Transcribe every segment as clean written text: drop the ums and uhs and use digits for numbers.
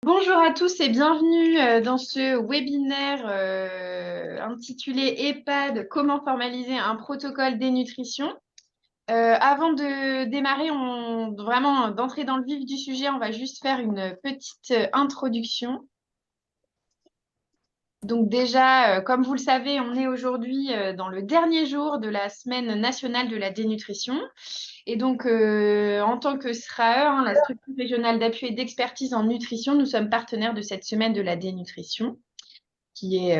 Bonjour à tous et bienvenue dans ce webinaire intitulé EHPAD, comment formaliser un protocole dénutrition. Avant de démarrer, vraiment d'entrer dans le vif du sujet, on va juste faire une petite introduction. Donc déjà, comme vous le savez, on est aujourd'hui dans le dernier jour de la semaine nationale de la dénutrition. Et donc, en tant que SRAE, la structure régionale d'appui et d'expertise en nutrition, nous sommes partenaires de cette semaine de la dénutrition qui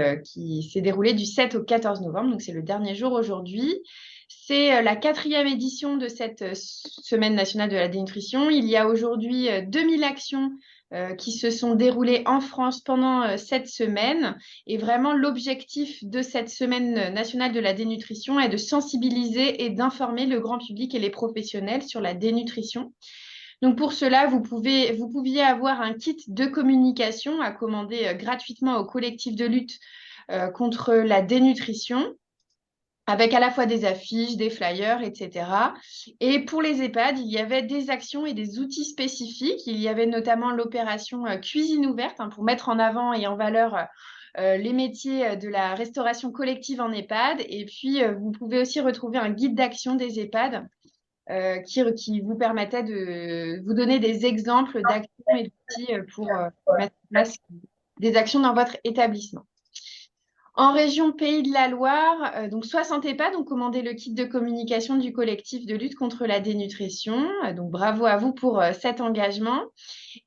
s'est déroulée du 7 au 14 novembre. Donc, c'est le dernier jour aujourd'hui. C'est la quatrième édition de cette semaine nationale de la dénutrition. Il y a aujourd'hui 2000 actions qui se sont déroulées en France pendant cette semaine. Et vraiment, l'objectif de cette semaine nationale de la dénutrition est de sensibiliser et d'informer le grand public et les professionnels sur la dénutrition. Donc pour cela, vous pouviez avoir un kit de communication à commander gratuitement au collectif de lutte contre la dénutrition, avec à la fois des affiches, des flyers, etc. Et pour les EHPAD, il y avait des actions et des outils spécifiques. Il y avait notamment l'opération Cuisine ouverte, pour mettre en avant et en valeur les métiers de la restauration collective en EHPAD. Et puis, vous pouvez aussi retrouver un guide d'action des EHPAD qui vous permettait de vous donner des exemples d'actions et d'outils pour mettre en place des actions dans votre établissement. En région Pays de la Loire, donc 60 EHPAD ont commandé le kit de communication du collectif de lutte contre la dénutrition. Donc bravo à vous pour cet engagement.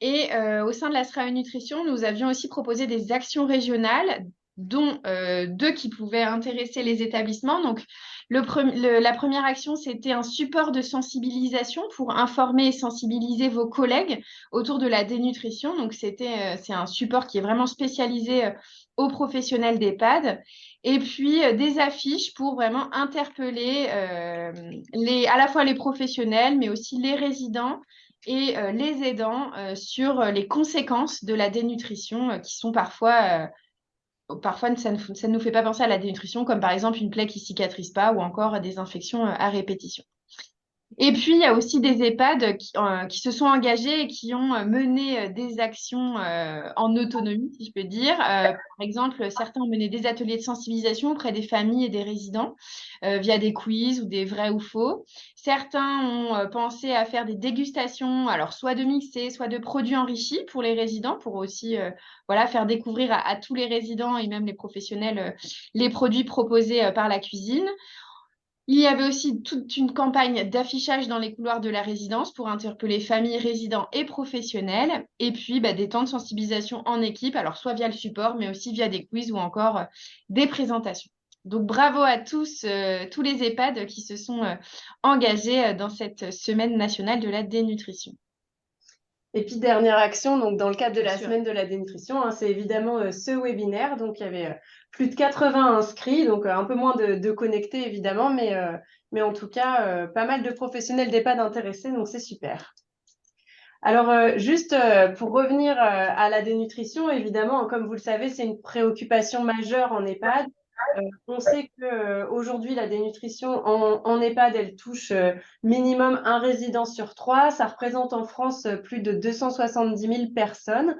Et au sein de la SRAE Nutrition, nous avions aussi proposé des actions régionales, dont deux qui pouvaient intéresser les établissements. Donc, la première action, c'était un support de sensibilisation pour informer et sensibiliser vos collègues autour de la dénutrition. Donc, c'est un support qui est vraiment spécialisé aux professionnels d'EHPAD. Et puis, des affiches pour vraiment interpeller à la fois les professionnels, mais aussi les résidents et les aidants sur les conséquences de la dénutrition qui sont parfois ça ne nous fait pas penser à la dénutrition, comme par exemple une plaie qui cicatrise pas ou encore des infections à répétition. Et puis, il y a aussi des EHPAD qui se sont engagés et qui ont mené des actions en autonomie, si je peux dire. Par exemple, certains ont mené des ateliers de sensibilisation auprès des familles et des résidents via des quiz ou des vrais ou faux. Certains ont pensé à faire des dégustations, alors soit de mixés, soit de produits enrichis pour les résidents, pour aussi voilà, faire découvrir à tous les résidents et même les professionnels les produits proposés par la cuisine. Il y avait aussi toute une campagne d'affichage dans les couloirs de la résidence pour interpeller familles, résidents et professionnels. Et puis, des temps de sensibilisation en équipe, alors soit via le support, mais aussi via des quiz ou encore des présentations. Donc, bravo à tous, tous les EHPAD qui se sont engagés dans cette semaine nationale de la dénutrition. Et puis, dernière action, donc dans le cadre de Bien la sûr. semaine de la dénutrition, c'est évidemment ce webinaire. Donc, il y avait plus de 80 inscrits, donc un peu moins de connectés, évidemment, mais en tout cas, pas mal de professionnels d'EHPAD intéressés, donc c'est super. Alors, juste pour revenir à la dénutrition, évidemment, comme vous le savez, c'est une préoccupation majeure en EHPAD. On sait qu'aujourd'hui, la dénutrition en EHPAD, elle touche minimum un résident sur trois. Ça représente en France plus de 270 000 personnes.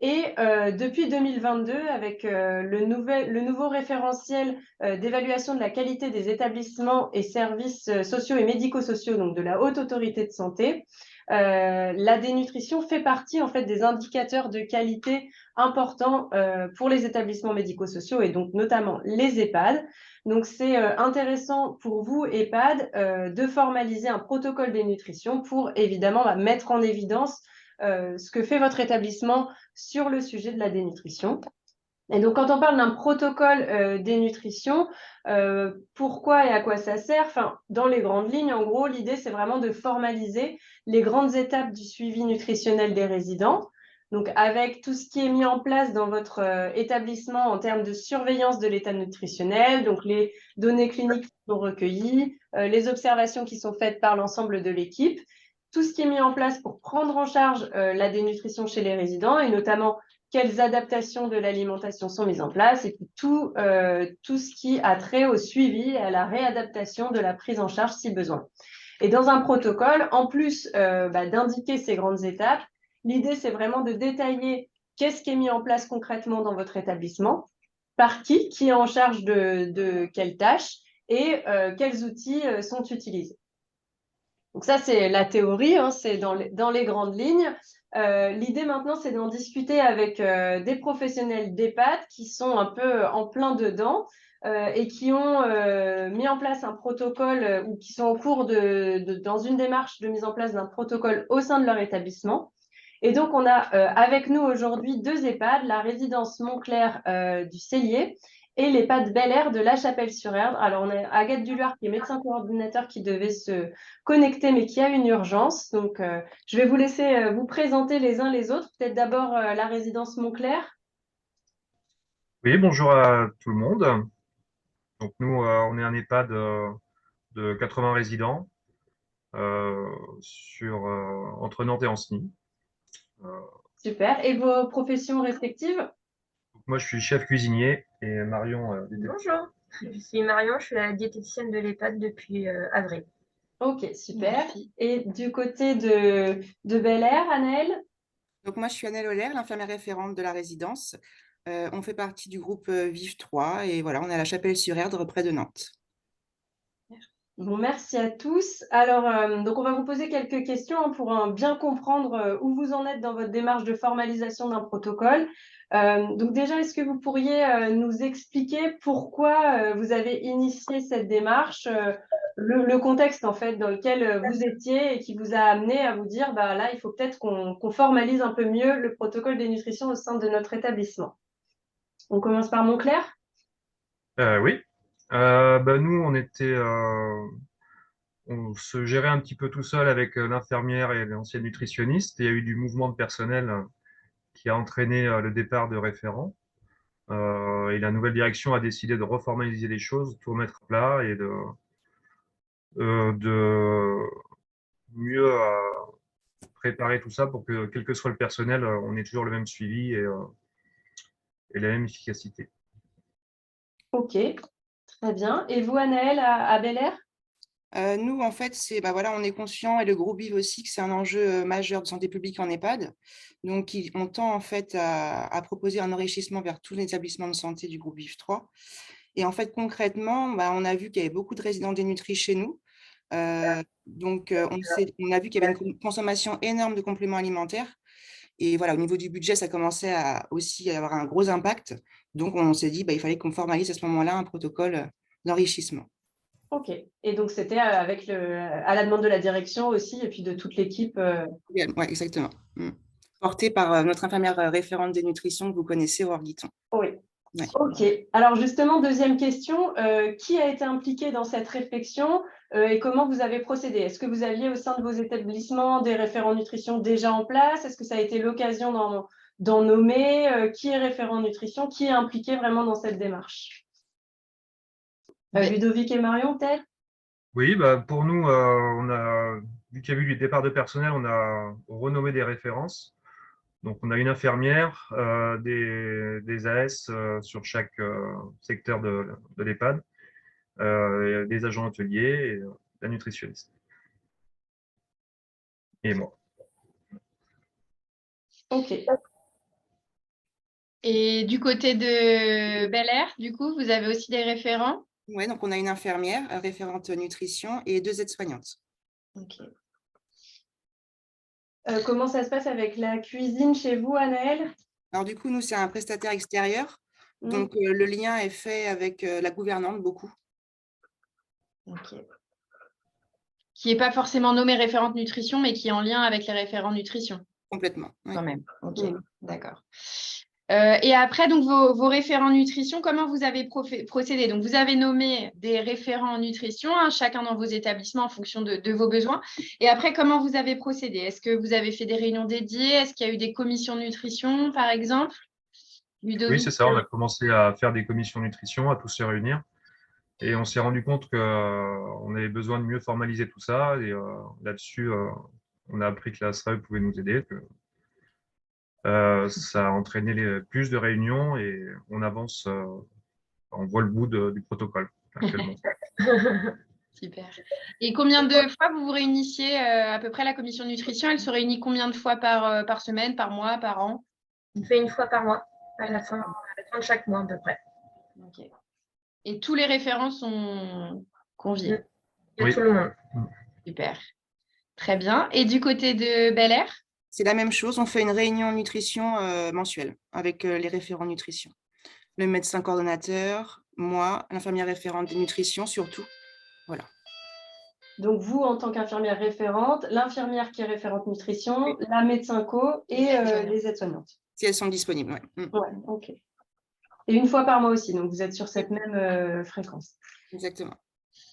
Et depuis 2022, avec le nouveau référentiel d'évaluation de la qualité des établissements et services sociaux et médico-sociaux, donc de la Haute Autorité de Santé, la dénutrition fait partie en fait des indicateurs de qualité importants pour les établissements médico-sociaux et donc notamment les EHPAD. Donc c'est intéressant pour vous, EHPAD, de formaliser un protocole dénutrition pour évidemment mettre en évidence ce que fait votre établissement sur le sujet de la dénutrition. Et donc, quand on parle d'un protocole dénutrition, pourquoi et à quoi ça sert? Enfin, dans les grandes lignes, en gros, l'idée, c'est vraiment de formaliser les grandes étapes du suivi nutritionnel des résidents. Donc, avec tout ce qui est mis en place dans votre établissement en termes de surveillance de l'état nutritionnel, donc les données cliniques qui sont recueillies, les observations qui sont faites par l'ensemble de l'équipe, tout ce qui est mis en place pour prendre en charge la dénutrition chez les résidents et notamment quelles adaptations de l'alimentation sont mises en place et puis tout ce qui a trait au suivi et à la réadaptation de la prise en charge si besoin. Et dans un protocole, en plus d'indiquer ces grandes étapes, L'idée, c'est vraiment de détailler qu'est-ce qui est mis en place concrètement dans votre établissement, par qui est en charge de quelles tâches et quels outils sont utilisés. Donc ça, c'est la théorie, hein, c'est dans les grandes lignes. L'idée maintenant, c'est d'en discuter avec des professionnels d'EHPAD qui sont un peu en plein dedans et qui ont mis en place un protocole ou qui sont en cours dans une démarche de mise en place d'un protocole au sein de leur établissement. Et donc, on a avec nous aujourd'hui 2 EHPAD, la résidence Montclair du Cellier et l'EHPAD Bel Air de La Chapelle-sur-Erdre. Alors, on a Agathe Duluard qui est médecin coordinateur qui devait se connecter mais qui a une urgence. Donc, je vais vous laisser vous présenter les uns les autres. Peut-être d'abord la résidence Montclair. Oui, bonjour à tout le monde. Donc nous, on est un EHPAD de 80 résidents entre Nantes et Ancenis. Euh, Super. Et vos professions respectives? Moi, je suis chef cuisinier et Marion, Bonjour, je suis Marion, je suis la diététicienne de l'EHPAD depuis avril. Ok, super. Merci. Et du côté de Bel Air, Anaëlle? Donc moi, je suis Annelle Holler, l'infirmière référente de la résidence. On fait partie du groupe Vive 3 et voilà, on est à la Chapelle-sur-Erdre, près de Nantes. Bon, merci à tous. Alors, donc on va vous poser quelques questions hein, pour bien comprendre où vous en êtes dans votre démarche de formalisation d'un protocole. Donc déjà, est-ce que vous pourriez nous expliquer pourquoi vous avez initié cette démarche, le contexte en fait dans lequel vous étiez et qui vous a amené à vous dire, bah là, il faut peut-être qu'on formalise un peu mieux le protocole des nutritions au sein de notre établissement. On commence par Montclair. oui. Nous, on se gérait un petit peu tout seul avec l'infirmière et l'ancienne nutritionniste. Il y a eu du mouvement de personnel qui a entraîné le départ de référents. Et la nouvelle direction a décidé de reformaliser les choses, tout remettre à plat et de mieux préparer tout ça pour que, quel que soit le personnel, on ait toujours le même suivi et la même efficacité. Ok, très bien. Et vous, Anaëlle, à Bel Air? Nous, en fait, voilà, on est conscient, et le groupe Vive aussi, que c'est un enjeu majeur de santé publique en EHPAD. Donc, on tend en fait à proposer un enrichissement vers tous les établissements de santé du groupe Vive 3. Et en fait, concrètement, on a vu qu'il y avait beaucoup de résidents dénutris chez nous. Donc, on a vu qu'il y avait une consommation énorme de compléments alimentaires. Et voilà, au niveau du budget, ça commençait à aussi avoir un gros impact. Donc, on s'est dit, il fallait qu'on formalise à ce moment-là un protocole d'enrichissement. Ok. Et donc, c'était à la demande de la direction aussi, et puis de toute l'équipe. Oui, exactement. Porté par notre infirmière référente des nutritions que vous connaissez, Aurore Guiton. Oui. Ouais. Ok. Alors, justement, deuxième question. Qui a été impliqué dans cette réflexion et comment vous avez procédé? Est-ce que vous aviez au sein de vos établissements des référents nutrition déjà en place? Est-ce que ça a été l'occasion d'en nommer? Qui est référent nutrition? Qui est impliqué vraiment dans cette démarche? Ludovic et Marion, peut-être? Oui, pour nous, vu qu'il y a eu du départ de personnel, on a renommé des références. Donc, on a une infirmière, des AS sur chaque secteur de l'EHPAD, des agents hôteliers et la nutritionniste. Et moi. Ok. Et du côté de Bel Air, du coup, vous avez aussi des référents? Oui, donc on a une infirmière, référente nutrition et 2 aides-soignantes. Ok. Comment ça se passe avec la cuisine chez vous, Anaëlle? Alors du coup, nous, c'est un prestataire extérieur. Donc, le lien est fait avec la gouvernante, beaucoup. Ok. Qui n'est pas forcément nommé référente nutrition, mais qui est en lien avec les référents nutrition. Complètement. Oui. Quand même. Ok, d'accord. Et après, donc vos référents nutrition, comment vous avez procédé? Donc, vous avez nommé des référents en nutrition, hein, chacun dans vos établissements en fonction de vos besoins. Et après, comment vous avez procédé? Est-ce que vous avez fait des réunions dédiées? Est-ce qu'il y a eu des commissions nutrition, par exemple? Oui, c'est ça. On a commencé à faire des commissions nutrition, à tous se réunir. Et on s'est rendu compte qu'on avait besoin de mieux formaliser tout ça. Et là-dessus, on a appris que la SRAE pouvait nous aider. Ça a entraîné plus de réunions et on avance, on voit le bout du protocole actuellement. Super. Et combien de fois vous vous réunissiez à peu près la commission nutrition? Elle se réunit combien de fois par semaine, par mois, par an? On fait une fois par mois, à la fin de chaque mois à peu près. Ok. Et tous les référents sont conviés. Il y a Oui. tout le monde. Super. Très bien. Et du côté de Bel Air? C'est la même chose, on fait une réunion nutrition mensuelle avec les référents nutrition. Le médecin coordonnateur, moi, l'infirmière référente des nutritions surtout. Voilà. Donc, vous, en tant qu'infirmière référente, l'infirmière qui est référente nutrition, la médecin co et les aides-soignantes. Si elles sont disponibles, oui. Ouais, ok. Et une fois par mois aussi, donc vous êtes sur cette même fréquence. Exactement.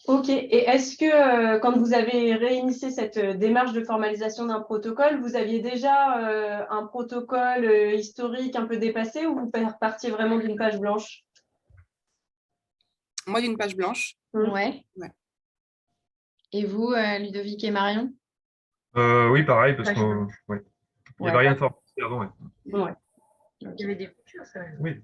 Ok. Et est-ce que quand vous avez réinitié cette démarche de formalisation d'un protocole, vous aviez déjà un protocole historique un peu dépassé ou vous partiez vraiment d'une page blanche? Moi, d'une page blanche. Ouais. Ouais. Et vous, Ludovic et Marion? Oui, pareil, parce Ouais, qu'il n'y avait Ouais. rien de formalisé avant. Ouais. Il y avait des coupures, ça. Oui.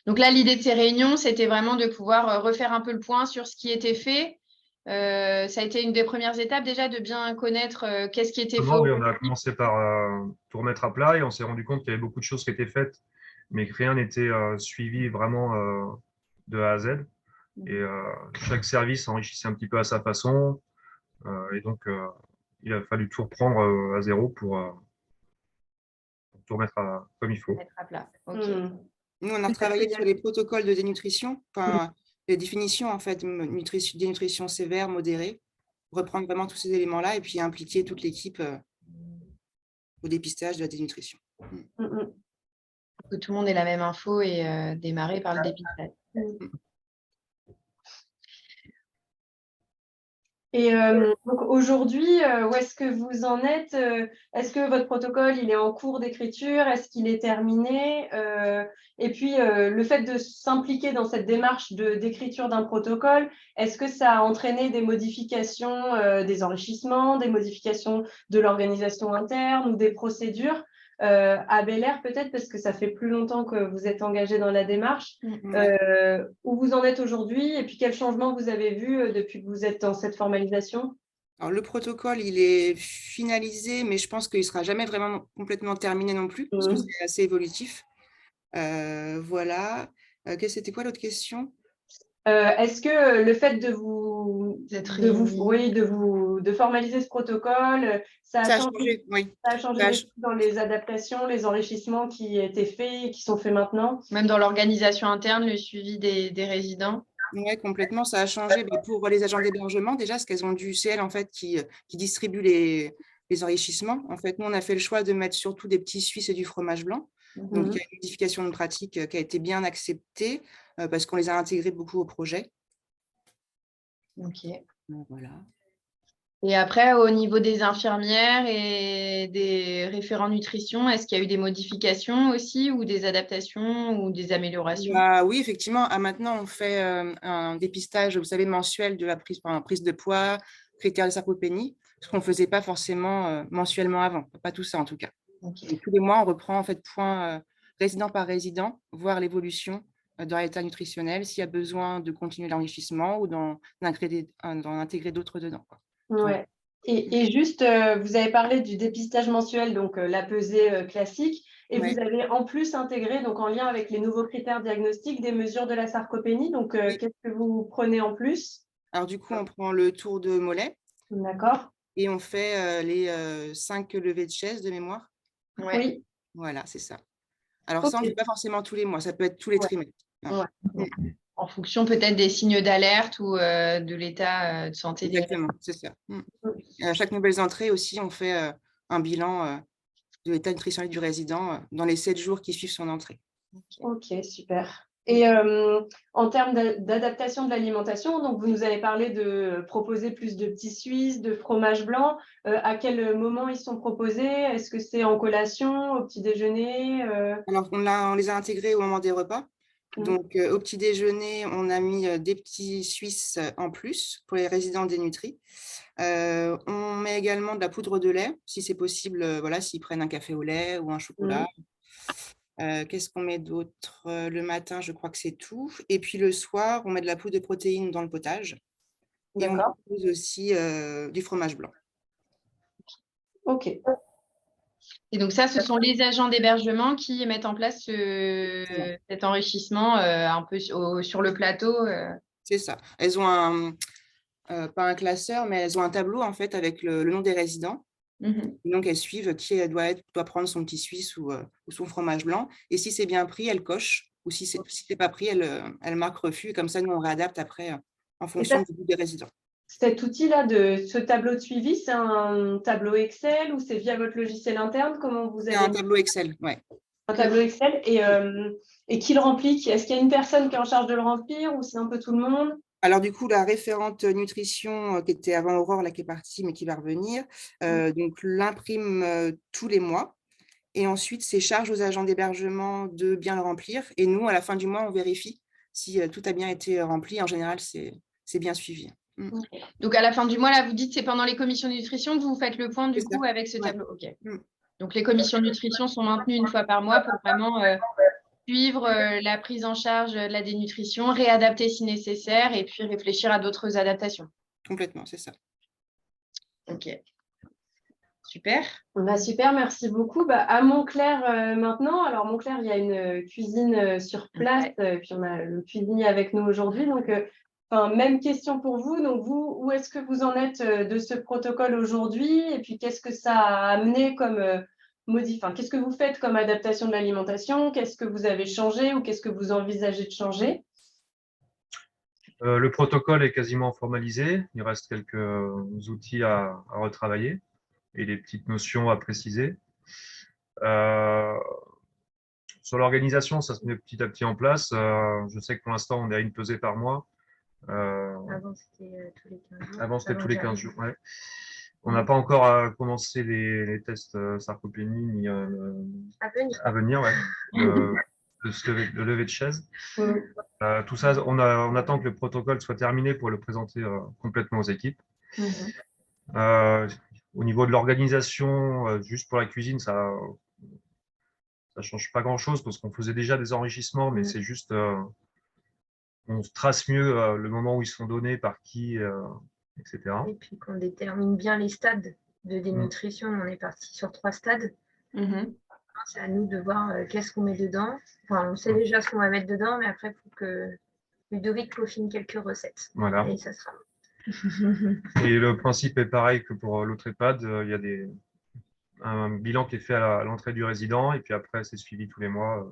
Donc là, l'idée de ces réunions, c'était vraiment de pouvoir refaire un peu le point sur ce qui était fait. Ça a été une des premières étapes déjà de bien connaître qu'est-ce qui était fait. Oui, on a commencé par tout remettre à plat et on s'est rendu compte qu'il y avait beaucoup de choses qui étaient faites, mais que rien n'était suivi vraiment de A à Z. Et chaque service enrichissait un petit peu à sa façon. Et donc, il a fallu tout reprendre à zéro pour tout remettre comme il faut. Mettre à plat. Ok. Nous, on a travaillé sur les protocoles de dénutrition, enfin, les définitions en fait, dénutrition sévère, modérée, reprendre vraiment tous ces éléments-là et puis impliquer toute l'équipe au dépistage de la dénutrition. Que tout le monde ait la même info et démarrer par le dépistage. Et donc aujourd'hui, où est-ce que vous en êtes? Est-ce que votre protocole, il est en cours d'écriture? Est-ce qu'il est terminé? Et puis, le fait de s'impliquer dans cette démarche d'écriture d'un protocole, est-ce que ça a entraîné des modifications, des enrichissements, des modifications de l'organisation interne ou des procédures? À Bel Air peut-être, parce que ça fait plus longtemps que vous êtes engagé dans la démarche. Où vous en êtes aujourd'hui et puis quels changements vous avez vus depuis que vous êtes dans cette formalisation? Alors, le protocole, il est finalisé, mais je pense qu'il ne sera jamais vraiment complètement terminé non plus, parce que c'est assez évolutif. Voilà. C'était quoi l'autre question? Est-ce que le fait de formaliser ce protocole, ça a changé, oui. ça a changé des choses dans les adaptations, les enrichissements qui étaient faits et qui sont faits maintenant? Même dans l'organisation interne, le suivi des résidents? Oui, complètement. Ça a changé pour les agents d'hébergement, déjà, parce qu'elles ont du CL en fait, qui distribue les enrichissements. En fait, nous, on a fait le choix de mettre surtout des petits Suisses et du fromage blanc. Donc, il y a une modification de pratique qui a été bien acceptée parce qu'on les a intégrés beaucoup au projet. Ok. Voilà. Et après, au niveau des infirmières et des référents nutrition, est-ce qu'il y a eu des modifications aussi ou des adaptations ou des améliorations? Oui, effectivement. Maintenant, on fait un dépistage, vous savez, mensuel de la prise de poids, critères de sarcopénie, ce qu'on ne faisait pas forcément mensuellement avant. Pas tout ça, en tout cas. Okay. Et tous les mois, on reprend en fait point résident par résident, voir l'évolution de l'état nutritionnel, s'il y a besoin de continuer l'enrichissement ou d'en intégrer d'autres dedans. Ouais. Et juste, vous avez parlé du dépistage mensuel, donc la pesée classique, et vous avez en plus intégré, donc en lien avec les nouveaux critères diagnostiques, des mesures de la sarcopénie. Donc, qu'est-ce que vous prenez en plus? Alors, du coup, on prend le tour de mollet. D'accord. Et on fait les 5 levées de chaise de mémoire. Ouais. Oui. Voilà, c'est ça. Alors, ça, on ne fait pas forcément tous les mois, ça peut être tous les trimestres. En fonction peut-être des signes d'alerte ou de l'état de santé. Exactement, c'est ça. À chaque nouvelle entrée aussi, on fait un bilan de l'état nutritionnel du résident dans les 7 jours qui suivent son entrée. Ok, super. Et en termes d'adaptation de l'alimentation, donc vous nous avez parlé de proposer plus de petits Suisses, de fromage blanc. À quel moment ils sont proposés? Est-ce que c'est en collation, au petit déjeuner? Alors, on les a intégrés au moment des repas. Donc, au petit déjeuner, on a mis des petits Suisses en plus pour les résidents dénutris. On met également de la poudre de lait, si c'est possible, voilà, s'ils prennent un café au lait ou un chocolat. Qu'est-ce qu'on met d'autre? Le matin, je crois que c'est tout. Et puis le soir, on met de la poudre de protéines dans le potage. Et on D'accord. propose aussi du fromage blanc. Ok. Et donc ça, ce sont les agents d'hébergement qui mettent en place cet enrichissement un peu sur le plateau. C'est ça. Elles ont pas un classeur, mais elles ont un tableau en fait avec le nom des résidents. Et donc elles suivent qui doit prendre son petit suisse ou son fromage blanc. Et si c'est bien pris, elles cochent. Ou si c'est pas pris, elles marquent refus. Et comme ça, nous, on réadapte après en fonction du goût des résidents. Cet outil-là, ce tableau de suivi, c'est un tableau Excel ou c'est via votre logiciel interne? Comment vous C'est avez un tableau Excel, ouais. un tableau Excel et qui le remplit? Est-ce qu'il y a une personne qui est en charge de le remplir ou c'est un peu tout le monde? Alors du coup, la référente nutrition qui était avant Aurore, là, qui est partie, mais qui va revenir, donc l'imprime tous les mois. Et ensuite, c'est charge aux agents d'hébergement de bien le remplir. Et nous, à la fin du mois, on vérifie si tout a bien été rempli. En général, c'est bien suivi. Donc, à la fin du mois, là, vous dites c'est pendant les commissions de nutrition que vous faites le point du coup avec ce tableau. Ok. Donc, les commissions de nutrition sont maintenues une fois par mois pour vraiment suivre la prise en charge de la dénutrition, réadapter si nécessaire et puis réfléchir à d'autres adaptations. Complètement, c'est ça. Ok. Super. Super, merci beaucoup. À Montclair maintenant. Alors, Montclair, il y a une cuisine sur place, puis on a le cuisinier avec nous aujourd'hui. Donc, même question pour vous. Donc, vous, où est-ce que vous en êtes de ce protocole aujourd'hui? Et puis, qu'est-ce que ça a amené comme qu'est-ce que vous faites comme adaptation de l'alimentation? Qu'est-ce que vous avez changé ou qu'est-ce que vous envisagez de changer? Le protocole est quasiment formalisé. Il reste quelques outils à retravailler et des petites notions à préciser. Sur l'organisation, ça se met petit à petit en place. Je sais que pour l'instant, on est à une pesée par mois. Avant, c'était tous les 15 jours. Avant, c'était tous les 15 jours. Ouais. On n'a pas encore commencé les tests sarcopénie ni à venir, ouais. Le lever de chaise. Tout ça, on attend que le protocole soit terminé pour le présenter complètement aux équipes. Au niveau de l'organisation, juste pour la cuisine, ça change pas grand-chose parce qu'on faisait déjà des enrichissements, mais c'est juste on trace mieux le moment où ils sont donnés, par qui, etc. Et puis qu'on détermine bien les stades de dénutrition. On est parti sur 3 stades. C'est à nous de voir qu'est-ce qu'on met dedans. Enfin, on sait déjà ce qu'on va mettre dedans, mais après, il faut que Ludovic peaufine quelques recettes. Voilà. Et ça sera. Et le principe est pareil que pour l'autre EHPAD. Il y a un bilan qui est fait à l'entrée du résident et puis après, c'est suivi tous les mois.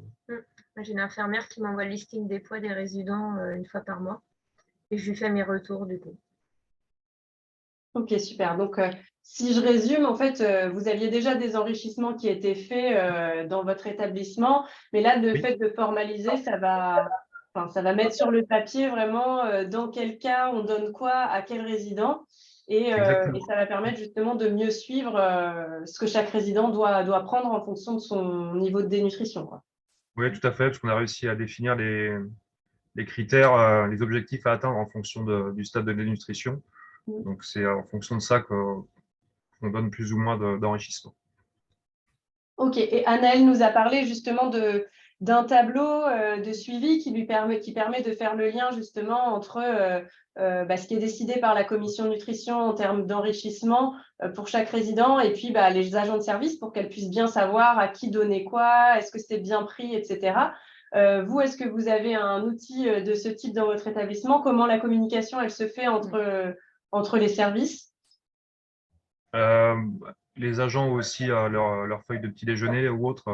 J'ai une infirmière qui m'envoie le listing des poids des résidents une fois par mois et je lui fais mes retours du coup. Ok, super. Donc, si je résume, en fait, vous aviez déjà des enrichissements qui étaient faits dans votre établissement, mais là, le fait de formaliser, ça va mettre sur le papier vraiment dans quel cas on donne quoi à quel résident, et ça va permettre justement de mieux suivre ce que chaque résident doit prendre en fonction de son niveau de dénutrition, quoi. Oui, tout à fait, parce qu'on a réussi à définir les critères, les objectifs à atteindre en fonction du stade de dénutrition. Donc, c'est en fonction de ça qu'on donne plus ou moins d'enrichissement. Ok, et Anaëlle nous a parlé justement d'un tableau de suivi qui permet de faire le lien justement entre ce qui est décidé par la commission nutrition en termes d'enrichissement pour chaque résident et puis les agents de service pour qu'elles puissent bien savoir à qui donner quoi, est-ce que c'est bien pris, etc. Vous, est-ce que vous avez un outil de ce type dans votre établissement? Comment la communication, elle se fait entre les services? Les agents ont aussi leur feuille de petit déjeuner ou autre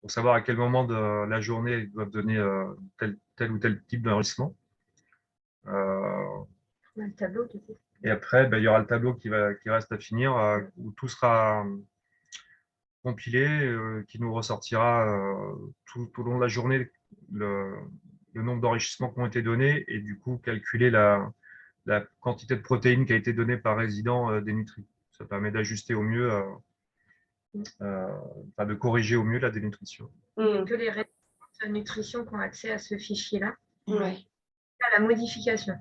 pour savoir à quel moment de la journée ils doivent donner tel ou tel type d'enrichissement. Le tableau, et après, il y aura le tableau qui reste à finir où tout sera compilé, qui nous ressortira tout au long de la journée le nombre d'enrichissements qui ont été donnés et du coup calculer la quantité de protéines qui a été donnée par résident dénutri. Ça permet d'ajuster au mieux, de corriger au mieux la dénutrition. Il n'y a que les résidents de nutrition qui ont accès à ce fichier-là. Ouais. À la modification.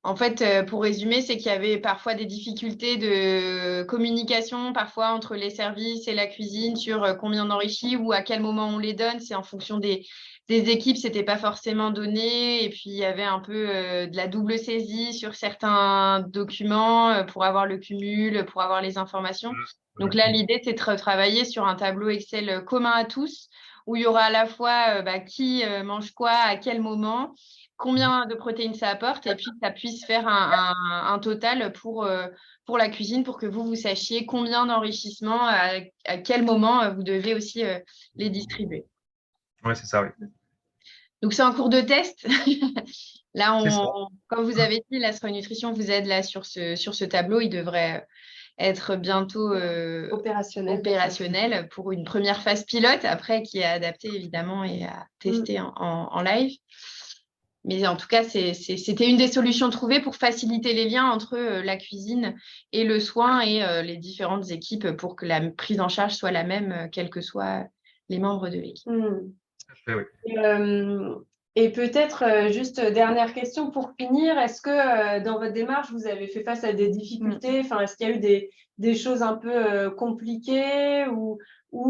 En fait, pour résumer, c'est qu'il y avait parfois des difficultés de communication, parfois entre les services et la cuisine sur combien on enrichit ou à quel moment on les donne. C'est en fonction des équipes, c'était pas forcément donné. Et puis, il y avait un peu de la double saisie sur certains documents pour avoir le cumul, pour avoir les informations. Donc là, l'idée, c'est de travailler sur un tableau Excel commun à tous, où il y aura à la fois qui mange quoi, à quel moment, combien de protéines ça apporte, et puis que ça puisse faire un total pour la cuisine, pour que vous sachiez combien d'enrichissements, à quel moment vous devez aussi les distribuer. Oui, c'est ça, oui. Donc, c'est en cours de test. Là, C'est ça. comme vous avez dit, l'Astro Nutrition vous aide là sur ce tableau. Il devrait être bientôt opérationnel pour une première phase pilote, après qui est adaptée évidemment et à tester en live. Mais en tout cas, c'était une des solutions trouvées pour faciliter les liens entre la cuisine et le soin et les différentes équipes pour que la prise en charge soit la même, quels que soient les membres de l'équipe. Oui. Et peut-être, juste dernière question pour finir, est-ce que dans votre démarche, vous avez fait face à des difficultés? Enfin, est-ce qu'il y a eu des choses un peu compliquées ou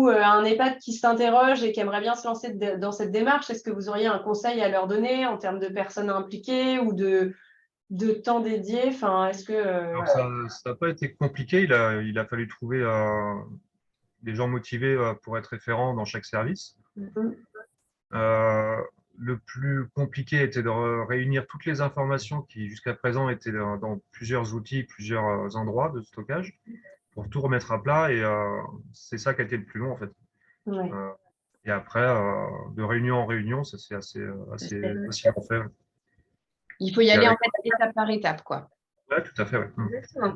un EHPAD qui s'interroge et qui aimerait bien se lancer dans cette démarche? Est-ce que vous auriez un conseil à leur donner en termes de personnes impliquées ou de temps dédié? Enfin, est-ce que… Alors, ça n'a pas été compliqué. Il a fallu trouver des gens motivés pour être référents dans chaque service. Le plus compliqué était de réunir toutes les informations qui, jusqu'à présent, étaient dans plusieurs outils, plusieurs endroits de stockage, pour tout remettre à plat. Et c'est ça qui a été le plus long, en fait. Ouais. Et après, de réunion en réunion, ça c'est assez facilement fait. Il faut y aller en fait étape par étape, quoi. Oui, tout à fait. Ouais. Exactement.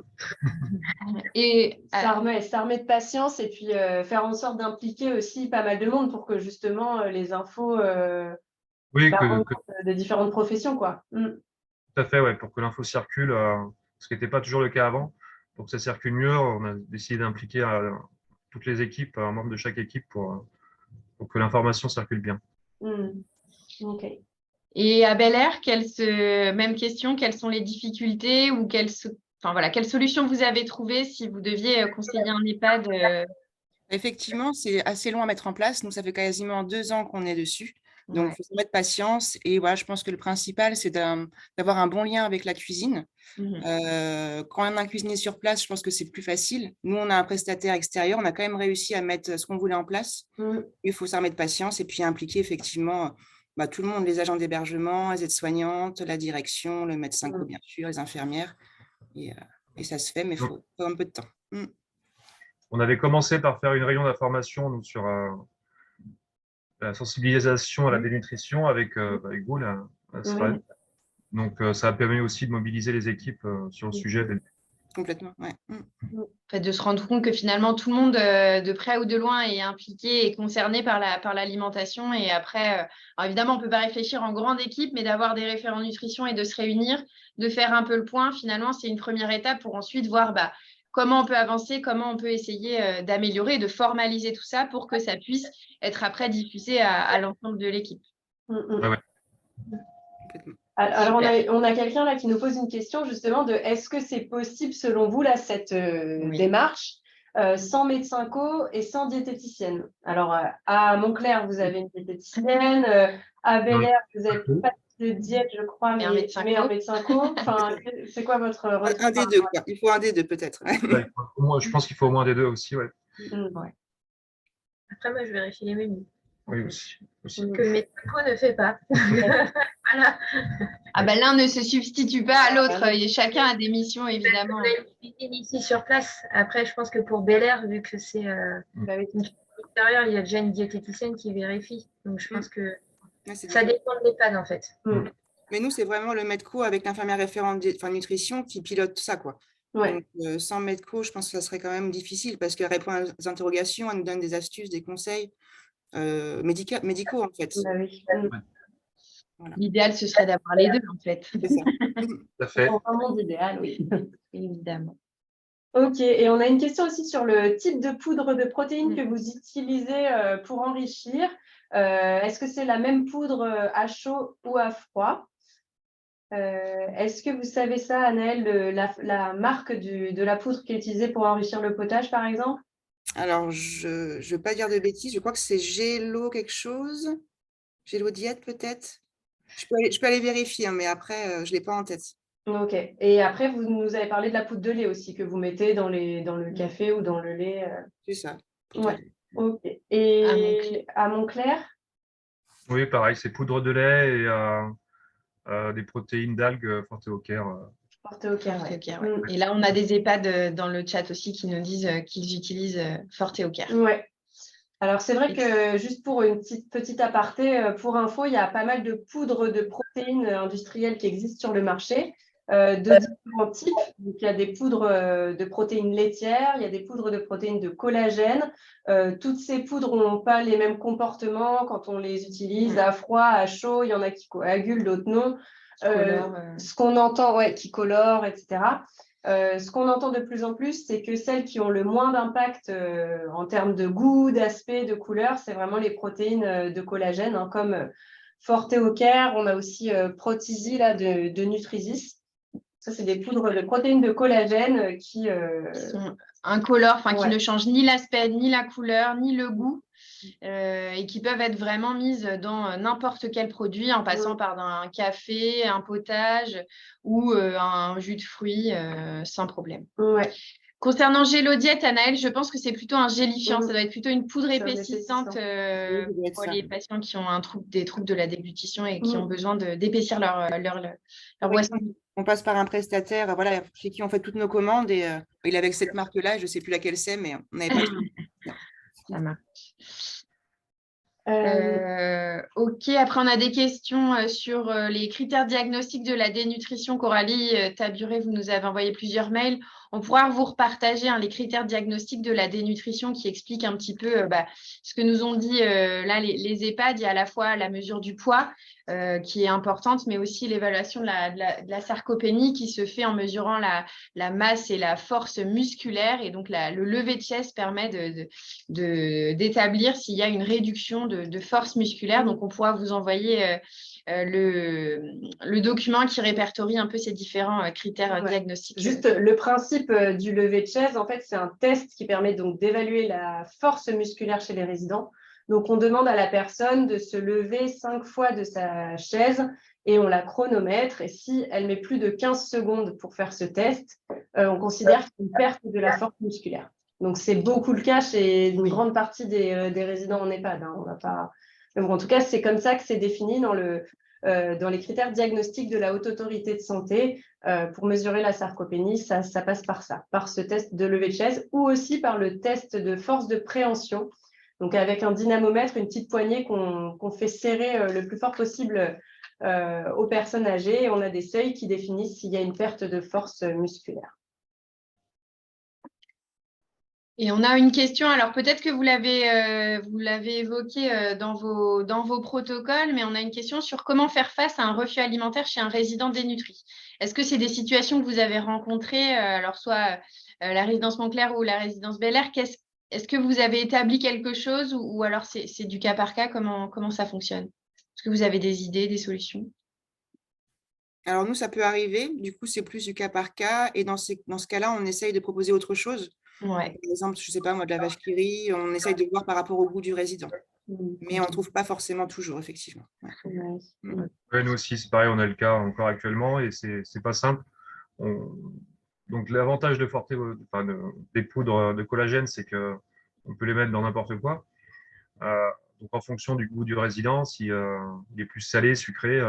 Et s'armer de patience et puis faire en sorte d'impliquer aussi pas mal de monde pour que justement les infos Oui, de différentes professions, quoi. tout à fait, ouais, pour que l'info circule, ce qui n'était pas toujours le cas avant. Pour que ça circule mieux, on a décidé d'impliquer toutes les équipes, un membre de chaque équipe pour que l'information circule bien. Ok. Et à Bel Air, même question, quelles sont les difficultés ou quelles solutions vous avez trouvées si vous deviez conseiller un EHPAD Effectivement, c'est assez long à mettre en place. Nous, ça fait quasiment 2 ans qu'on est dessus. Donc, il faut se mettre patience. Et voilà, je pense que le principal, c'est d'avoir un bon lien avec la cuisine. Quand on a un cuisinier sur place, je pense que c'est plus facile. Nous, on a un prestataire extérieur. On a quand même réussi à mettre ce qu'on voulait en place. Il faut s'armer de patience et puis impliquer effectivement tout le monde, les agents d'hébergement, les aides-soignantes, la direction, le médecin, bien sûr, les infirmières. Et ça se fait, mais il faut un peu de temps. On avait commencé par faire une réunion d'information sur la sensibilisation à la dénutrition avec vous, là. Donc, ça a permis aussi de mobiliser les équipes sur le sujet. Complètement, ouais. En fait, de se rendre compte que finalement, tout le monde, de près ou de loin, est impliqué et concerné par l'alimentation. Et après, alors évidemment, on ne peut pas réfléchir en grande équipe, mais d'avoir des référents nutrition et de se réunir, de faire un peu le point, finalement, c'est une première étape pour ensuite voir comment on peut avancer, comment on peut essayer d'améliorer, de formaliser tout ça pour que ça puisse être après diffusé à l'ensemble de l'équipe. Ouais. Alors, on a quelqu'un là qui nous pose une question justement de est-ce que c'est possible selon vous là cette démarche sans médecin co et sans diététicienne? Alors, à Montclair, vous avez une diététicienne, à Bel Air, vous n'avez pas de diète, je crois, mais un médecin co. Enfin, c'est quoi votre un des deux, quoi. Il faut un des deux peut-être. Je pense qu'il faut au moins des deux aussi, ouais. Après, moi, je vérifie les menus. Oui, aussi. Que le médecin co ne fait pas. Voilà. L'un ne se substitue pas à l'autre. Chacun a des missions, évidemment. Ici sur place. Après, je pense que pour Bel Air, vu que c'est extérieur, il y a déjà une diététicienne qui vérifie. Donc, je pense que ça dépend de l'EHPAD, en fait. Mais nous, c'est vraiment le MEDCO avec l'infirmière référente nutrition qui pilote tout ça, quoi. Donc, sans MEDCO, je pense que ça serait quand même difficile parce qu'elle répond aux interrogations, elle nous donne des astuces, des conseils médicaux, en fait. Voilà. L'idéal, ce serait d'avoir les deux, en fait. C'est ça. Tout à fait. Dans un monde idéal, oui. Évidemment. Ok, et on a une question aussi sur le type de poudre de protéines que vous utilisez pour enrichir. Est-ce que c'est la même poudre à chaud ou à froid? Est-ce que vous savez ça, Anaëlle, la marque de la poudre qui est utilisée pour enrichir le potage, par exemple? Alors, je ne veux pas dire de bêtises, je crois que c'est Gélo quelque chose. Gélo Diète, peut-être. Je peux aller vérifier, hein, mais après, je ne l'ai pas en tête. Ok. Et après, vous nous avez parlé de la poudre de lait aussi, que vous mettez dans le café ou dans le lait. C'est ça. Ouais. Ok. Et à Montclair? Oui, pareil, c'est poudre de lait et des protéines d'algues Forte au Caire. Forte au Caire, Forte ouais. au Caire, ouais. Et là, on a des EHPAD dans le chat aussi qui nous disent qu'ils utilisent Forte au Caire. Ouais. Alors, c'est vrai que juste pour une petite aparté, pour info, il y a pas mal de poudres de protéines industrielles qui existent sur le marché, de différents types. Donc, il y a des poudres de protéines laitières, il y a des poudres de protéines de collagène. Toutes ces poudres n'ont pas les mêmes comportements quand on les utilise à froid, à chaud. Il y en a qui coagulent, d'autres non. Ce qu'on entend, ouais, qui colorent, etc. Ce qu'on entend de plus en plus, c'est que celles qui ont le moins d'impact en termes de goût, d'aspect, de couleur, c'est vraiment les protéines de collagène, hein, comme Forte au Caire. On a aussi Protizi là, de Nutrisis. Ça, c'est des poudres de protéines de collagène qui sont incolores, qui ouais. ne changent ni l'aspect, ni la couleur, ni le goût. Et qui peuvent être vraiment mises dans n'importe quel produit en passant par un café, un potage ou un jus de fruits sans problème. Ouais. Concernant Gélodiète, Anaëlle, je pense que c'est plutôt un gélifiant. Ça doit être plutôt une poudre épaississante pour les patients qui ont des troubles de la déglutition et qui ont besoin d'épaissir leur boisson. On passe par un prestataire, voilà, chez qui on fait toutes nos commandes et il est avec cette marque-là, je ne sais plus laquelle c'est, mais on n'avait pas tout. Ça marche. Ok, après on a des questions sur les critères diagnostiques de la dénutrition. Coralie Taburet, vous nous avez envoyé plusieurs mails. On pourra vous repartager les critères diagnostiques de la dénutrition qui expliquent un petit peu ce que nous ont dit là les EHPAD. Il y a à la fois la mesure du poids qui est importante, mais aussi l'évaluation de la sarcopénie qui se fait en mesurant la masse et la force musculaire. Et donc le lever de chest permet d'établir s'il y a une réduction de force musculaire. Donc on pourra vous envoyer le document qui répertorie un peu ces différents critères diagnostiques. Juste le principe du lever de chaise, en fait, c'est un test qui permet donc d'évaluer la force musculaire chez les résidents. Donc, on demande à la personne de se lever 5 fois de sa chaise et on la chronomètre. Et si elle met plus de 15 secondes pour faire ce test, on considère qu'il y a une perte de la force musculaire. Donc, c'est beaucoup le cas chez une grande partie des résidents en EHPAD. Hein. On va pas... Mais bon, en tout cas, c'est comme ça que c'est défini dans les critères diagnostiques de la Haute Autorité de Santé. Pour mesurer la sarcopénie, ça passe par ça, par ce test de lever de chaise ou aussi par le test de force de préhension. Donc, avec un dynamomètre, une petite poignée qu'on fait serrer le plus fort possible aux personnes âgées. Et on a des seuils qui définissent s'il y a une perte de force musculaire. Et on a une question, alors peut-être que vous l'avez évoqué dans vos protocoles, mais on a une question sur comment faire face à un refus alimentaire chez un résident dénutri. Est-ce que c'est des situations que vous avez rencontrées, alors soit la résidence Montclair ou la résidence Bel Air, est-ce que vous avez établi quelque chose ou alors c'est du cas par cas, comment ça fonctionne? Est-ce que vous avez des idées, des solutions? Alors nous, ça peut arriver, du coup, c'est plus du cas par cas et dans ce cas-là, on essaye de proposer autre chose. Ouais. Par exemple, je ne sais pas, moi, de la vache qui rit, on essaye de voir par rapport au goût du résident. Mais on ne trouve pas forcément toujours, effectivement. Ouais, nous aussi, c'est pareil, on a le cas encore actuellement et c'est pas simple. Donc, l'avantage des poudres de collagène, c'est qu'on peut les mettre dans n'importe quoi. Donc, en fonction du goût du résident, si il est plus salé, sucré,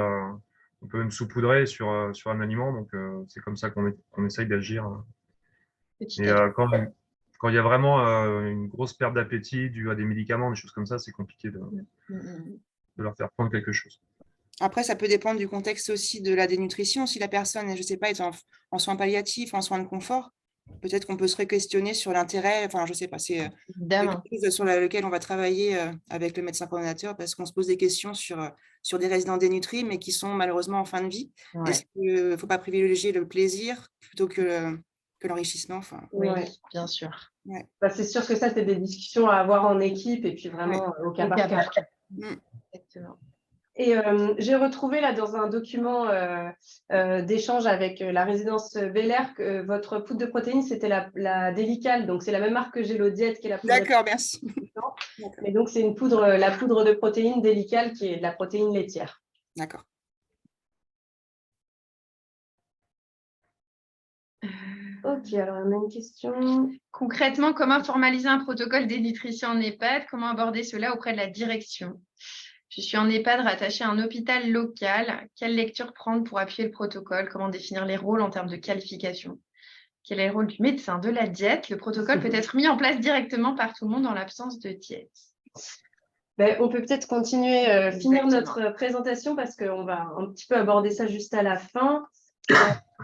on peut même saupoudrer sur un aliment. Donc, c'est comme ça qu'on essaye d'agir. Et quand il y a vraiment une grosse perte d'appétit due à des médicaments, des choses comme ça, c'est compliqué de leur faire prendre quelque chose. Après, ça peut dépendre du contexte aussi de la dénutrition. Si la personne, je ne sais pas, est en soins palliatifs, en soins de confort, peut-être qu'on peut se questionner sur l'intérêt, enfin, je ne sais pas, c'est quelque chose sur lequel on va travailler avec le médecin coordonnateur parce qu'on se pose des questions sur des résidents dénutris, mais qui sont malheureusement en fin de vie. Ouais. Est-ce qu'il ne faut pas privilégier le plaisir plutôt que l'enrichissement? Oui, bien sûr. Ouais. C'est sûr que ça, c'est des discussions à avoir en équipe et puis vraiment au cas par cas. Exactement. Et j'ai retrouvé là dans un document d'échange avec la résidence Bel Air que votre poudre de protéines, c'était la Délical. Donc, c'est la même marque que Gélo Diète qui est la poudre. D'accord, merci. Mais donc, c'est la poudre de protéines Délical qui est de la protéine laitière. D'accord. Ok, alors on a une question. Concrètement, comment formaliser un protocole dénutrition en EHPAD? Comment aborder cela auprès de la direction? Je suis en EHPAD rattaché à un hôpital local. Quelle lecture prendre pour appuyer le protocole? Comment définir les rôles en termes de qualification? Quel est le rôle du médecin, de la diète? Le protocole peut être mis en place directement par tout le monde en l'absence de diète. On peut peut-être continuer, finir notre présentation parce qu'on va un petit peu aborder ça juste à la fin.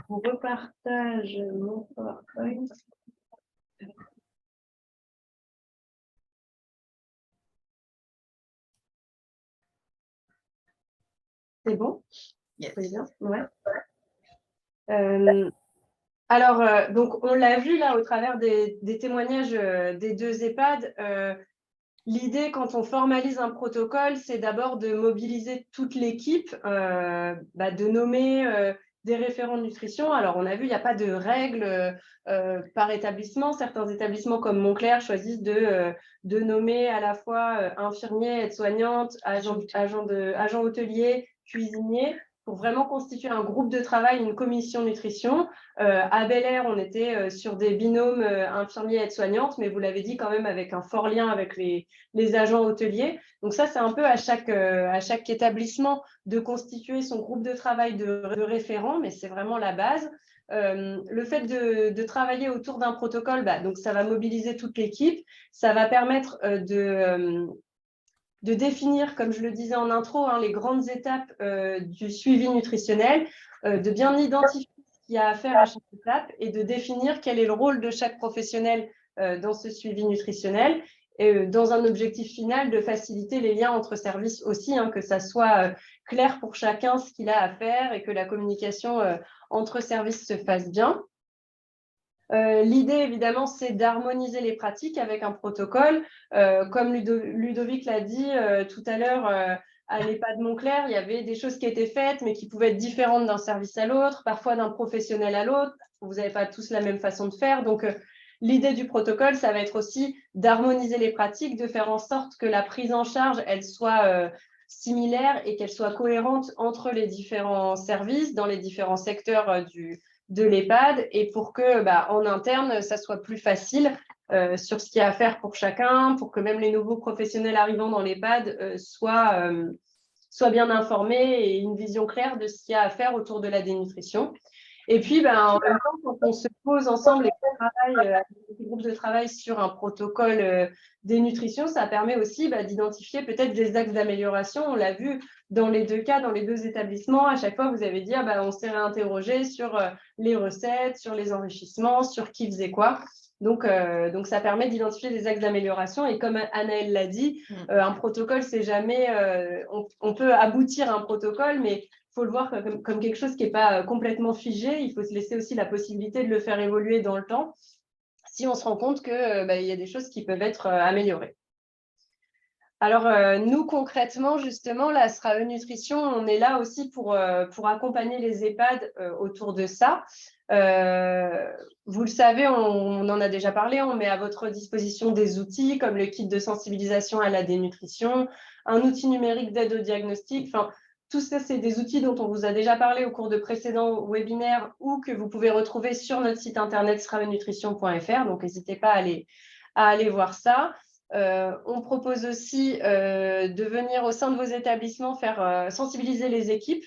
On repartage mon PowerPoint. C'est bon? Yes. C'est bien? Ouais. Donc, on l'a vu là au travers des témoignages des deux EHPAD. L'idée, quand on formalise un protocole, c'est d'abord de mobiliser toute l'équipe, de nommer des référents de nutrition. Alors, on a vu, il n'y a pas de règles par établissement. Certains établissements comme Montclair choisissent de nommer à la fois infirmiers, aides-soignantes, agents hôteliers, cuisiniers, pour vraiment constituer un groupe de travail, une commission nutrition. À Bel Air, on était sur des binômes infirmiers et aides-soignantes, mais vous l'avez dit quand même avec un fort lien avec les agents hôteliers. Donc ça, c'est un peu à chaque établissement de constituer son groupe de travail de référents, mais c'est vraiment la base. Le fait de travailler autour d'un protocole, donc ça va mobiliser toute l'équipe, ça va permettre de définir, comme je le disais en intro, les grandes étapes du suivi nutritionnel, de bien identifier ce qu'il y a à faire à chaque étape et de définir quel est le rôle de chaque professionnel dans ce suivi nutritionnel, et dans un objectif final de faciliter les liens entre services aussi, que ça soit clair pour chacun ce qu'il a à faire et que la communication entre services se fasse bien. L'idée, évidemment, c'est d'harmoniser les pratiques avec un protocole. Comme Ludovic l'a dit tout à l'heure, à l'EHPAD Montclair, il y avait des choses qui étaient faites, mais qui pouvaient être différentes d'un service à l'autre, parfois d'un professionnel à l'autre. Vous n'avez pas tous la même façon de faire. Donc, l'idée du protocole, ça va être aussi d'harmoniser les pratiques, de faire en sorte que la prise en charge, elle soit similaire et qu'elle soit cohérente entre les différents services, dans les différents secteurs de l'EHPAD, et pour que en interne, ça soit plus facile sur ce qu'il y a à faire pour chacun, pour que même les nouveaux professionnels arrivant dans l'EHPAD soient bien informés et une vision claire de ce qu'il y a à faire autour de la dénutrition. Et puis, en même temps, quand on se pose ensemble et qu'on travaille avec des groupes de travail sur un protocole dénutrition, ça permet aussi d'identifier peut-être des axes d'amélioration. On l'a vu dans les deux cas, dans les deux établissements. À chaque fois, vous avez dit, on s'est réinterrogé sur les recettes, sur les enrichissements, sur qui faisait quoi. Donc, ça permet d'identifier des axes d'amélioration. Et comme Anaëlle l'a dit, un protocole, c'est jamais… on peut aboutir à un protocole, mais il faut le voir comme quelque chose qui n'est pas complètement figé. Il faut se laisser aussi la possibilité de le faire évoluer dans le temps si on se rend compte qu'il y a des choses qui peuvent être améliorées. Alors, nous, concrètement, justement, la SRAE Nutrition, on est là aussi pour accompagner les EHPAD autour de ça. Vous le savez, on en a déjà parlé, on met à votre disposition des outils comme le kit de sensibilisation à la dénutrition, un outil numérique d'aide au diagnostic. Enfin, tout ça, c'est des outils dont on vous a déjà parlé au cours de précédents webinaires ou que vous pouvez retrouver sur notre site internet sraenutrition.fr. Donc, n'hésitez pas à aller voir ça. On propose aussi de venir au sein de vos établissements faire sensibiliser les équipes.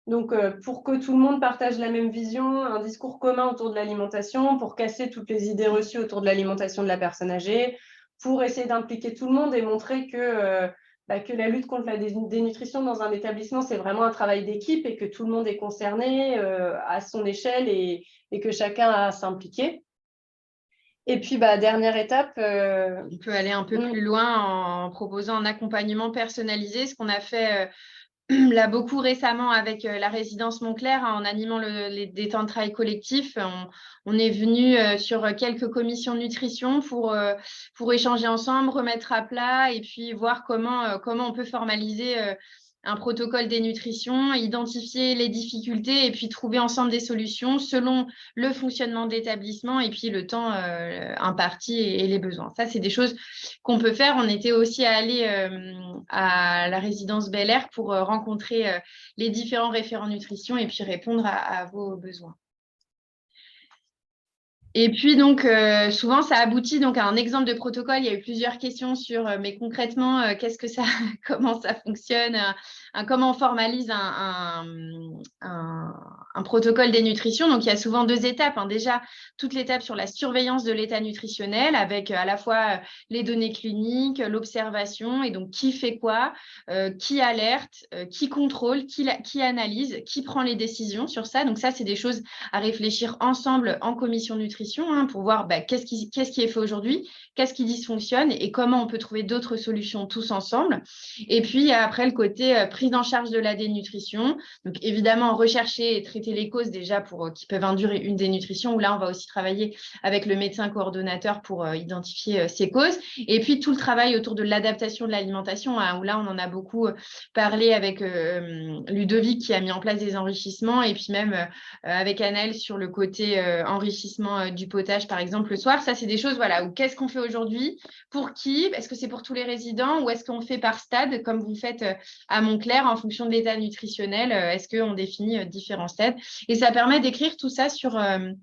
Donc, pour que tout le monde partage la même vision, un discours commun autour de l'alimentation, pour casser toutes les idées reçues autour de l'alimentation de la personne âgée, pour essayer d'impliquer tout le monde et montrer que la lutte contre la dénutrition dans un établissement, c'est vraiment un travail d'équipe et que tout le monde est concerné à son échelle et que chacun a à s'impliquer. Et puis, dernière étape… On peut aller un peu plus loin en proposant un accompagnement personnalisé, ce qu'on a fait là beaucoup récemment avec la résidence Montclair, en animant des temps de travail collectifs. On est venu sur quelques commissions nutrition pour échanger ensemble, remettre à plat et puis voir comment on peut formaliser un protocole dénutrition, identifier les difficultés et puis trouver ensemble des solutions selon le fonctionnement de l'établissement et puis le temps imparti et les besoins. Ça, c'est des choses qu'on peut faire. On était aussi allé à la résidence Bel Air pour rencontrer les différents référents nutrition et puis répondre à vos besoins. Et puis, donc, souvent, ça aboutit donc, à un exemple de protocole. Il y a eu plusieurs questions sur, mais concrètement, qu'est-ce que ça, comment ça fonctionne, comment on formalise un protocole des nutritions. Donc, il y a souvent 2 étapes. Déjà, toute l'étape sur la surveillance de l'état nutritionnel avec à la fois les données cliniques, l'observation et donc qui fait quoi, qui alerte, qui contrôle, qui analyse, qui prend les décisions sur ça. Donc, ça, c'est des choses à réfléchir ensemble en commission nutrition pour voir qu'est-ce qui est fait aujourd'hui, qu'est-ce qui dysfonctionne et comment on peut trouver d'autres solutions tous ensemble. Et puis après, le côté prise en charge de la dénutrition. Donc évidemment, rechercher et traiter les causes déjà qui peuvent induire une dénutrition, où là, on va aussi travailler avec le médecin coordonnateur pour identifier ces causes. Et puis tout le travail autour de l'adaptation de l'alimentation, où là, on en a beaucoup parlé avec Ludovic qui a mis en place des enrichissements et puis même avec Anaëlle sur le côté enrichissement du potage, par exemple, le soir. Ça, c'est des choses, voilà, où qu'est-ce qu'on fait aujourd'hui, pour qui, est-ce que c'est pour tous les résidents ou est-ce qu'on fait par stade, comme vous faites à Montclair, en fonction de l'état nutritionnel, est-ce qu'on définit différents stades? Et ça permet d'écrire tout ça sur un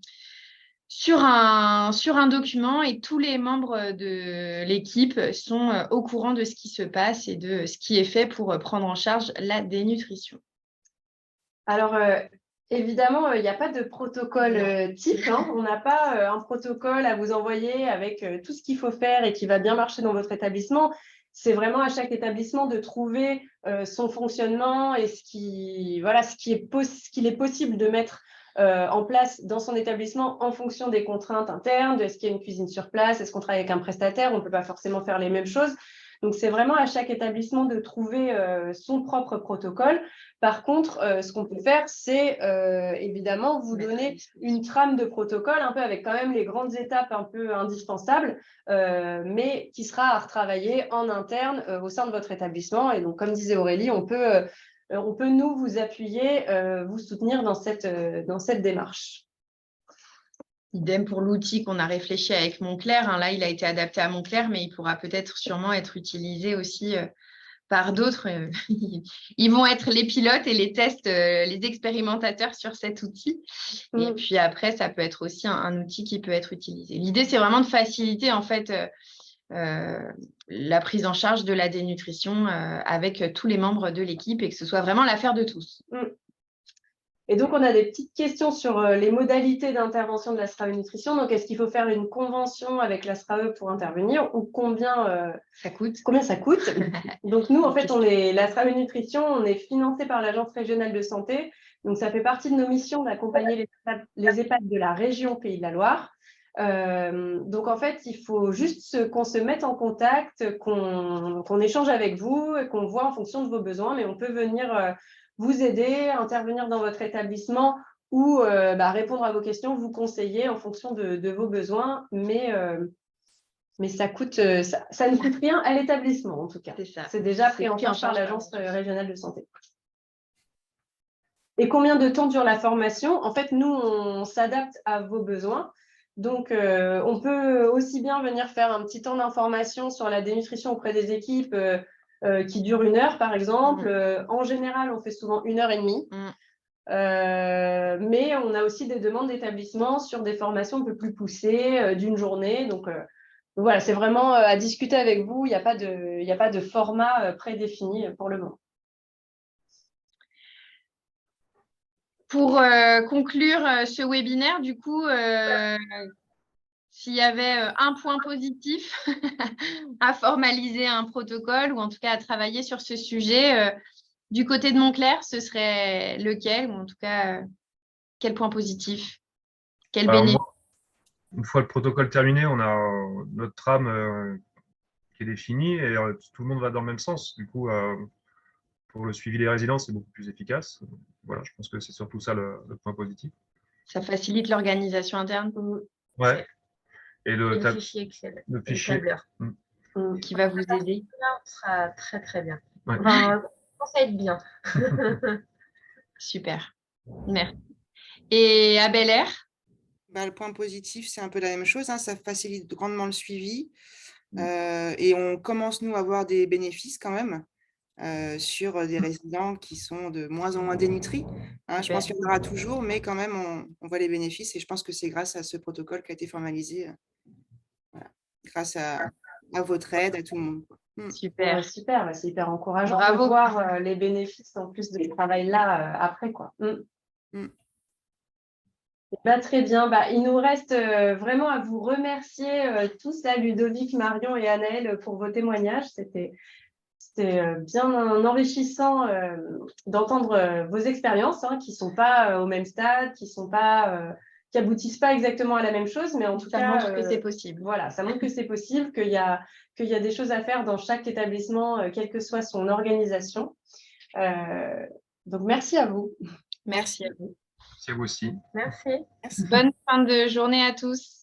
document et tous les membres de l'équipe sont au courant de ce qui se passe et de ce qui est fait pour prendre en charge la dénutrition. Alors, évidemment, il n'y a pas de protocole type. On n'a pas un protocole à vous envoyer avec tout ce qu'il faut faire et qui va bien marcher dans votre établissement. C'est vraiment à chaque établissement de trouver son fonctionnement et ce qu'il est possible de mettre en place dans son établissement en fonction des contraintes internes, de est-ce qu'il y a une cuisine sur place, est-ce qu'on travaille avec un prestataire, on ne peut pas forcément faire les mêmes choses. Donc, c'est vraiment à chaque établissement de trouver son propre protocole. Par contre, ce qu'on peut faire, c'est évidemment vous donner une trame de protocole, un peu avec quand même les grandes étapes un peu indispensables, mais qui sera à retravailler en interne au sein de votre établissement. Et donc, comme disait Aurélie, on peut nous vous appuyer, vous soutenir dans cette démarche. Idem pour l'outil qu'on a réfléchi avec Montclair. Là, il a été adapté à Montclair, mais il pourra peut-être sûrement être utilisé aussi par d'autres. Ils vont être les pilotes et les tests, les expérimentateurs sur cet outil. Et puis après, ça peut être aussi un outil qui peut être utilisé. L'idée, c'est vraiment de faciliter en fait la prise en charge de la dénutrition avec tous les membres de l'équipe et que ce soit vraiment l'affaire de tous. Et donc, on a des petites questions sur les modalités d'intervention de la SRAE Nutrition. Donc, est-ce qu'il faut faire une convention avec la SRAE pour intervenir ou combien ça coûte? Donc, nous, en fait, la SRAE Nutrition, on est financé par l'Agence régionale de santé. Donc, ça fait partie de nos missions d'accompagner les EHPAD de la région Pays de la Loire. Donc, en fait, il faut juste qu'on se mette en contact, qu'on échange avec vous et qu'on voit en fonction de vos besoins. Mais on peut venir vous aider, intervenir dans votre établissement ou répondre à vos questions, vous conseiller en fonction de vos besoins, mais ça ne coûte rien à l'établissement en tout cas. C'est déjà pris en charge par l'Agence régionale de santé. Et combien de temps dure la formation? En fait, nous, on s'adapte à vos besoins. Donc, on peut aussi bien venir faire un petit temps d'information sur la dénutrition auprès des équipes qui dure 1 heure, par exemple. En général, on fait souvent 1h30. Mais on a aussi des demandes d'établissement sur des formations un peu plus poussées d'une journée. Donc, voilà, c'est vraiment à discuter avec vous. Il n'y a pas de format prédéfini pour le moment. Pour conclure ce webinaire, du coup, s'il y avait un point positif à formaliser un protocole ou en tout cas à travailler sur ce sujet, du côté de Montclair, ce serait lequel? Ou en tout cas, quel point positif? Quel bénéfice? Une fois le protocole terminé, on a notre trame qui est définie et tout le monde va dans le même sens. Du coup, pour le suivi des résidents, c'est beaucoup plus efficace. Voilà, je pense que c'est surtout ça le point positif. Ça facilite l'organisation interne. Ouais. Et le fichier Excel, le fichier tableur. Qui va vous aider. Ça sera très très bien. Ouais. Enfin, commence à être bien. Super. Merci. Et à Bel Air? Le point positif, c'est un peu la même chose, hein, ça facilite grandement le suivi et on commence, nous, à avoir des bénéfices quand même sur des résidents qui sont de moins en moins dénutris. Hein, je pense qu'il y en aura toujours, mais quand même, on voit les bénéfices et je pense que c'est grâce à ce protocole qui a été formalisé, voilà, grâce à votre aide, à tout le monde. Super. Ouais, super, c'est hyper encourageant Bravo. de voir les bénéfices en plus de ce travail-là après, quoi. Très bien. Il nous reste vraiment à vous remercier tous, là, Ludovic, Marion et Anaëlle, pour vos témoignages. C'était bien enrichissant d'entendre vos expériences, hein, qui ne sont pas au même stade, qui aboutissent pas exactement à la même chose, mais en tout cas, ça montre que c'est possible. Voilà, ça montre que c'est possible, qu'il y a des choses à faire dans chaque établissement, quelle que soit son organisation. Donc, merci à vous. Merci à vous. C'est vous aussi. Merci. Bonne fin de journée à tous.